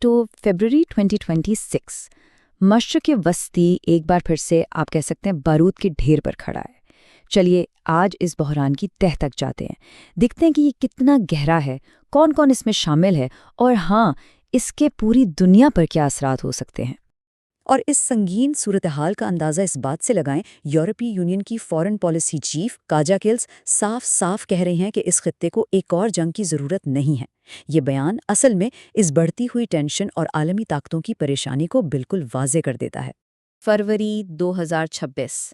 तो फरवरी 2026 मशरक़ वस्ती एक बार फिर से आप कह सकते हैं बारूद के ढेर पर खड़ा है। चलिए आज इस बहरान की तह तक जाते हैं, देखते हैं कि ये कितना गहरा है, कौन कौन इसमें शामिल है और हाँ, इसके पूरी दुनिया पर क्या असरात हो सकते हैं। और इस संगीन सूरत हाल का अंदाज़ा इस बात से लगाएं, यूरोपीय यूनियन की foreign policy chief Kaza kills साफ साफ कह रहे हैं कि इस खित्ते को एक और जंग की ज़रूरत नहीं है। ये बयान असल में इस बढ़ती हुई टेंशन और आलमी ताकतों की परेशानी को बिल्कुल वाज़े कर देता है। फरवरी 2026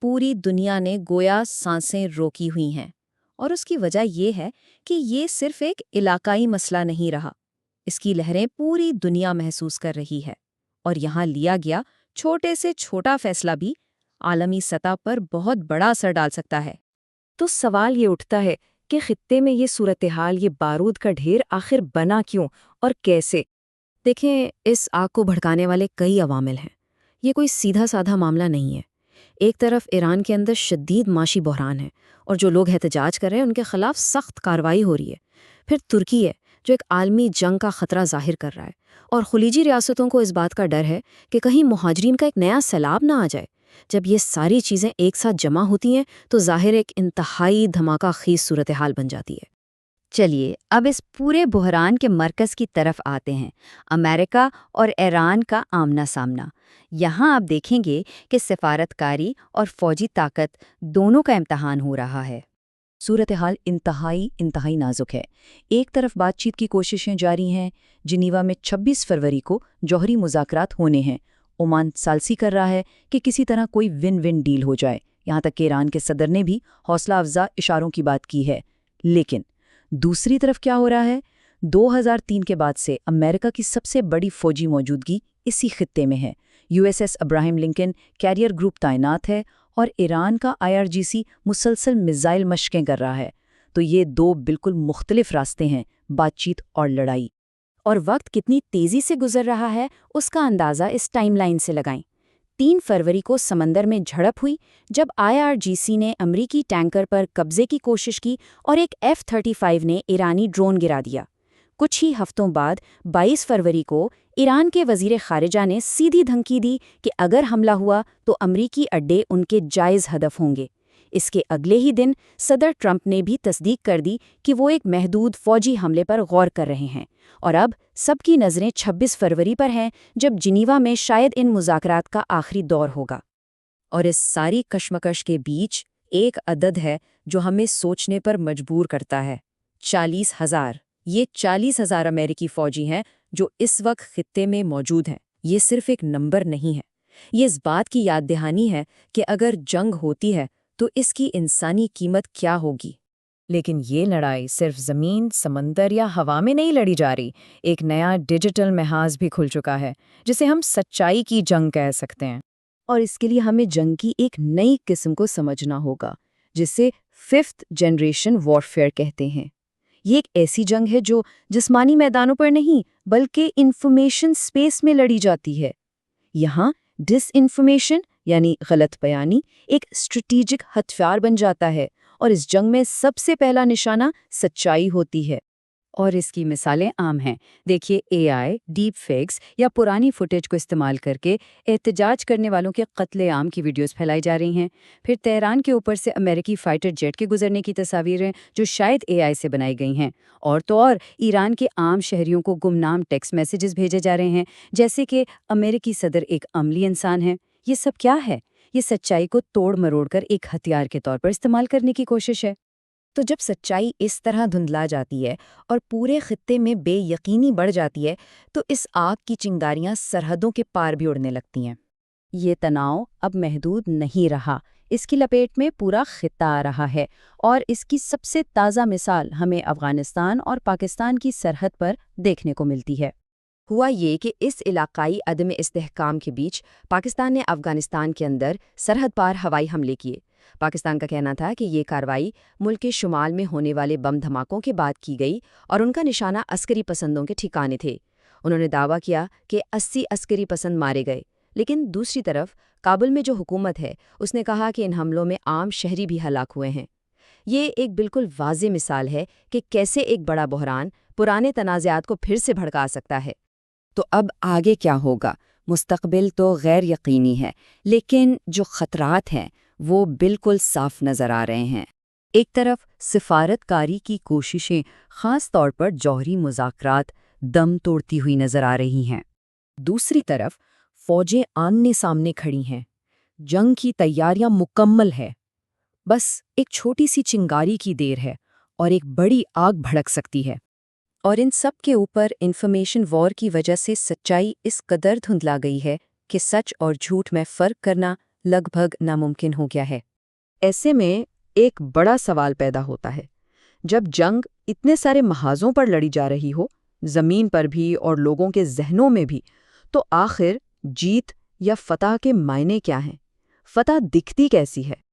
पूरी दुनिया ने गोया सांसें रोकी हुई हैं और उसकी वजह ये है कि ये सिर्फ एक इलाकाई मसला नहीं रहा। इसकी लहरें पूरी दुनिया महसूस कर रही है और यहाँ लिया गया छोटे से छोटा फैसला भी आलमी सतह पर बहुत बड़ा असर डाल सकता है। तो सवाल ये उठता है कि खित्ते में ये सूरत-ए-हाल, ये बारूद का ढेर आखिर बना क्यों और कैसे? देखें, इस आग को भड़काने वाले कई अवामिल हैं। ये कोई सीधा साधा मामला नहीं है। एक तरफ ईरान के अंदर शदीद माशी बहरान है और जो लोग एहतजाज कर रहे हैं उनके खिलाफ सख्त कार्रवाई हो रही है। फिर तुर्की है जो एक आलमी जंग का खतरा जाहिर कर रहा है और खुलीजी रियासतों को इस बात का डर है कि कहीं मुहाजिरीन का एक नया सैलाब ना आ जाए। जब ये सारी चीज़ें एक साथ जमा होती हैं तो ज़ाहिर एक इंतहाई धमाका खीज सूरत हाल बन जाती है। चलिए अब इस पूरे बहरान के मरकज़ की तरफ आते हैं, अमेरिका और ईरान का आमना सामना। यहाँ आप देखेंगे कि सफारतकारी और फौजी ताकत दोनों का इम्तहान हो रहा है। सूरत हाल इंतहाई नाजुक है। एक तरफ बातचीत की कोशिशें जारी हैं, जिनीवा में 26 फरवरी को जौहरी मुज़ाकरात होने हैं। ओमान सालसी कर रहा है कि किसी तरह कोई विन विन डील हो जाए। यहाँ तक कि ईरान के सदर ने भी हौसला अफजा इशारों की बात की है। लेकिन दूसरी तरफ क्या हो रहा है? 2003 के बाद से अमेरिका की सबसे बड़ी फौजी मौजूदगी इसी खित्ते में है। USS Abraham Lincoln carrier group तैनात है और ईरान का IRGC मुसलसल मिसाइल मशकें कर रहा है। तो ये दो बिल्कुल मुख्तलिफ रास्ते हैं, बातचीत और लड़ाई। और वक्त कितनी तेज़ी से गुजर रहा है उसका अंदाज़ा इस टाइमलाइन से लगाएं। 3 फरवरी को समंदर में झड़प हुई जब IRGC ने अमरीकी टैंकर पर कब्जे की कोशिश की और एक F-35 ने ईरानी ड्रोन गिरा दिया। कुछ ही हफ्तों बाद 22 फरवरी को ईरान के वज़ीर ख़ारिजा ने सीधी धमकी दी कि अगर हमला हुआ तो अमरीकी अड्डे उनके जायज़ हदफ होंगे। इसके अगले ही दिन सदर ट्रंप ने भी तस्दीक कर दी कि वो एक महदूद फ़ौजी हमले पर गौर कर रहे हैं। और अब सबकी नज़रें 26 फरवरी पर हैं, जब जिनीवा में शायद इन मुज़ाकरात का आखिरी दौर होगा। और इस सारी कशमकश के बीच एक अदद है जो हमें सोचने पर मजबूर करता है, 40,000। ये 40,000 अमेरिकी फ़ौजी हैं जो इस वक्त खित्ते में मौजूद हैं। ये सिर्फ एक नंबर नहीं है, ये इस बात की याद दहानी है कि अगर जंग होती है तो इसकी इंसानी कीमत क्या होगी। लेकिन ये लड़ाई सिर्फ ज़मीन, समंदर या हवा में नहीं लड़ी जा रही। एक नया डिजिटल महाज भी खुल चुका है, जिसे हम सच्चाई की जंग कह सकते हैं। और इसके लिए हमें जंग की एक नई किस्म को समझना होगा, जिसे 5th जनरेशन वॉरफेयर कहते हैं। ये एक ऐसी जंग है जो जिस्मानी मैदानों पर नहीं बल्कि इंफॉर्मेशन स्पेस में लड़ी जाती है। यहाँ डिसइंफॉर्मेशन यानी गलत बयानी एक स्ट्रेटेजिक हथियार बन जाता है और इस जंग में सबसे पहला निशाना सच्चाई होती है। और इसकी मिसालें आम हैं। देखिए, AI, डीप फेक्स या पुरानी फुटेज को इस्तेमाल करके एहतजाज करने वालों के कत्ले-आम की वीडियोस फैलाई जा रही हैं। फिर तेहरान के ऊपर से अमेरिकी फाइटर जेट के गुजरने की तस्वीरें जो शायद AI से बनाई गई हैं। और तो और ईरान के आम शहरियों को गुमनाम टेक्स्ट मैसेजेस भेजे जा रहे हैं, जैसे कि अमेरिकी सदर एक अमली इंसान है। ये सब क्या है? ये सच्चाई को तोड़ मरोड़ कर एक हथियार के तौर पर इस्तेमाल करने की कोशिश है। तो जब सच्चाई इस तरह धुंधला जाती है और पूरे खित्ते में बेयकीनी बढ़ जाती है, तो इस आग की चिंगारियां सरहदों के पार भी उड़ने लगती हैं। ये तनाव अब महदूद नहीं रहा, इसकी लपेट में पूरा खित्ता आ रहा है। और इसकी सबसे ताज़ा मिसाल हमें अफ़गानिस्तान और पाकिस्तान की सरहद पर देखने को मिलती है। हुआ ये कि इस इलाकाई अदम इस्तेहकाम के बीच पाकिस्तान ने अफ़गानिस्तान के अंदर सरहद पार हवाई हमले किए। पाकिस्तान का कहना था कि ये कार्रवाई मुल्क के शुमाल में होने वाले बम धमाकों के बाद की गई और उनका निशाना अस्करी पसंदों के ठिकाने थे। उन्होंने दावा किया कि 80 अस्करी पसंद मारे गए। लेकिन दूसरी तरफ काबुल में जो हुकूमत है उसने कहा कि इन हमलों में आम शहरी भी हलाक हुए हैं। ये एक बिल्कुल वाज़ेह मिसाल है कि कैसे एक बड़ा बहरान पुराने तनाज़ात को फिर से भड़का सकता है। تو اب آگے کیا ہوگا؟ مستقبل تو غیر یقینی ہے، لیکن جو خطرات ہیں وہ بالکل صاف نظر آ رہے ہیں۔ ایک طرف سفارت کاری کی کوششیں خاص طور پر جوہری مذاکرات دم توڑتی ہوئی نظر آ رہی ہیں۔ دوسری طرف فوجیں آمنے سامنے کھڑی ہیں، جنگ کی تیاریاں مکمل ہے، بس ایک چھوٹی سی چنگاری کی دیر ہے اور ایک بڑی آگ بھڑک سکتی ہے۔ اور ان سب کے اوپر انفارمیشن وار کی وجہ سے سچائی اس قدر دھندلا گئی ہے کہ سچ اور جھوٹ میں فرق کرنا لگ بھگ ناممکن ہو گیا ہے۔ ایسے میں ایک بڑا سوال پیدا ہوتا ہے، جب جنگ اتنے سارے محاذوں پر لڑی جا رہی ہو، زمین پر بھی اور لوگوں کے ذہنوں میں بھی، تو آخر جیت یا فتح کے معنی کیا ہیں؟ فتح دکھتی کیسی ہے؟